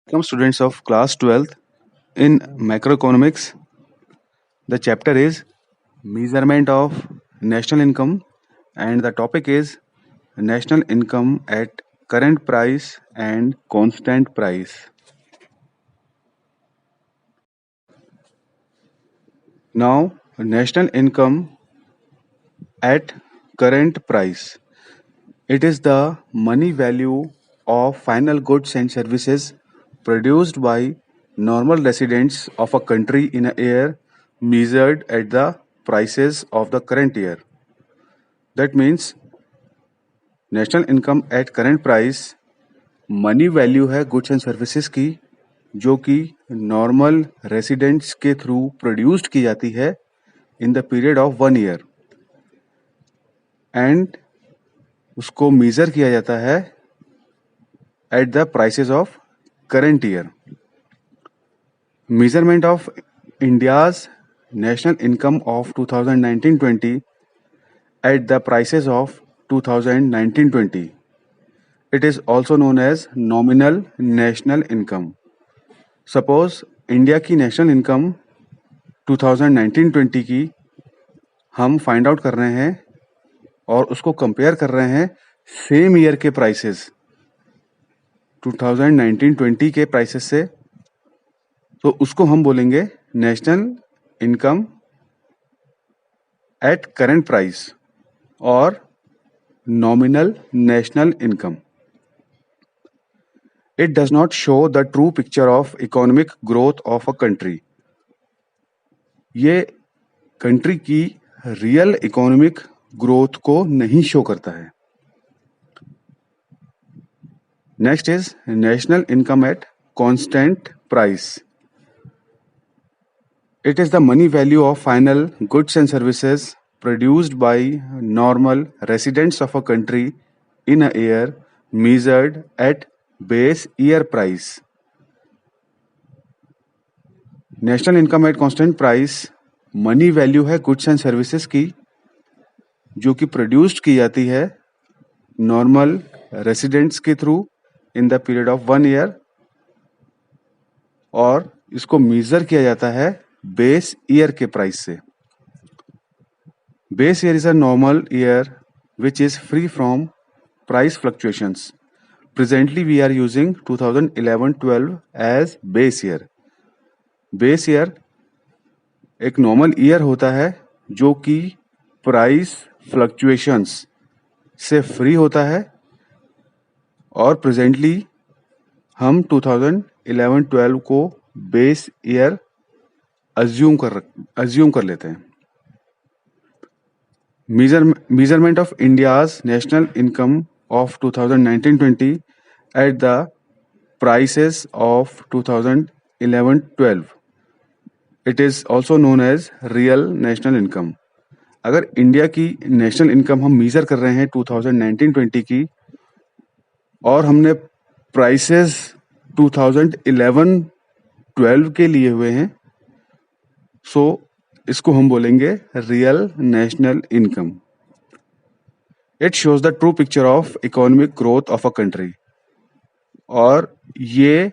Welcome students of class 12th in macroeconomics. The chapter is measurement of national income and the topic is national income at current price and constant price. Now, national income at current price. It is the money value of final goods and services produced by normal residents of a country in a year measured at the prices of the current year. That means national income eight current price money value है goods and services की जो कि normal residents के through produced की जाती है in the period of 1 year and उसको major किया जाता है at the prices of current year. Measurement of India's national income of 2019-20 at the prices of 2019-20. It is also known as nominal national income. Suppose India की national income 2019-20 की हम find out कर रहे हैं और उसको कंपेयर कर रहे हैं सेम ईयर के प्राइसेस 2019-20 के प्राइसेस से, तो उसको हम बोलेंगे national income eight current price or nominal national income. It does not show the true picture of economic growth of a country. ये कंट्री की रियल इकोनॉमिक ग्रोथ को नहीं शो करता है. Next is national income at constant price. It is the money value of final goods and services produced by normal residents of a country in a year measured at base year price. National income at constant price money value है goods and services की जो कि produced की जाती है normal residents के through in the period of 1 year और इसको मेजर किया जाता है बेस ईयर के प्राइस से. Base year is a normal year which is free from price fluctuations. Presently, we are using 2011-12 as base year. Base year एक normal year होता है जो कि price fluctuations से free होता है और presently हम 2011-12 को base year assume कर लेते हैं. Measurement of India's national income of 2019-20 at the prices of 2011-12. It is also known as real national income. अगर इंडिया की नेशनल इनकम हम मेजर कर रहे हैं 2019-20 की और हमने प्राइसेस 2011-12 के लिए हुए हैं, सो इसको हम बोलेंगे real national income. It shows the true picture of economic growth of a country और ये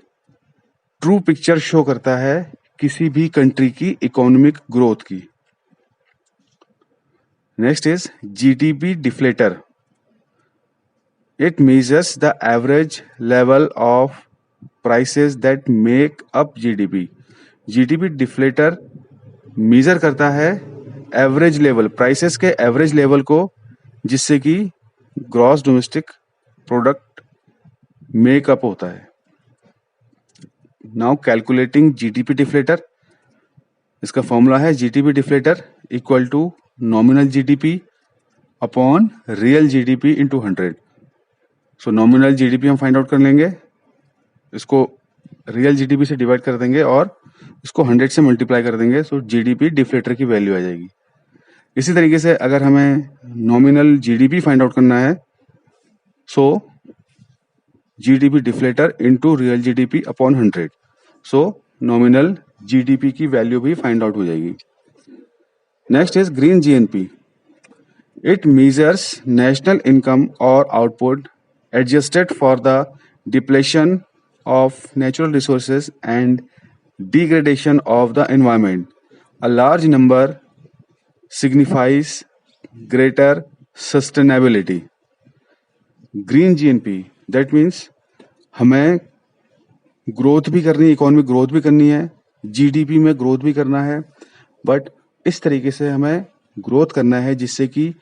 ट्रू पिक्चर शो करता है किसी भी कंट्री की इकोनॉमिक ग्रोथ की. Next is GDP deflator. It measures the average level of prices that make up GDP. GDP deflator measure करता है एवरेज लेवल, प्राइसेस के एवरेज लेवल को जिससे कि ग्रॉस डोमेस्टिक प्रोडक्ट मेकअप होता है. Now calculating GDP deflator. इसका formula है GDP deflator equal to nominal GDP upon real GDP into 100. So nominal GDP हम फाइंड आउट कर लेंगे, इसको रियल जीडीपी से डिवाइड कर देंगे और इसको 100 से मल्टीप्लाई कर देंगे, सो जीडीपी डिफ्लेटर की वैल्यू आ जाएगी. इसी तरीके से अगर हमें नॉमिनल जीडीपी फाइंड आउट करना है, so GDP deflator into real GDP upon 100, so nominal GDP की वैल्यू भी फाइंड आउट हो जाएगी. Next is green GNP. It measures national income और output adjusted for the depletion of natural resources and degradation of the environment. A large number signifies greater sustainability. Green GNP that means हमें growth भी करनी है, economic growth भी करनी है, GDP में growth भी करना है, बट इस तरीके से हमें ग्रोथ करना है जिससे कि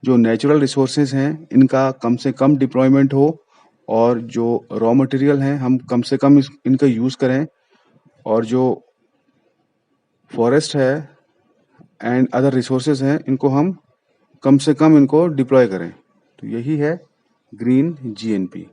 जो नेचुरल रिसोर्सेज हैं इनका कम से कम डिप्लॉयमेंट हो और जो रॉ मटेरियल हैं हम कम से कम इनका यूज़ करें और जो फॉरेस्ट है एंड अदर रिसोर्सेज हैं इनको हम कम से कम इनको डिप्लॉय करें. तो यही है ग्रीन जीएनपी.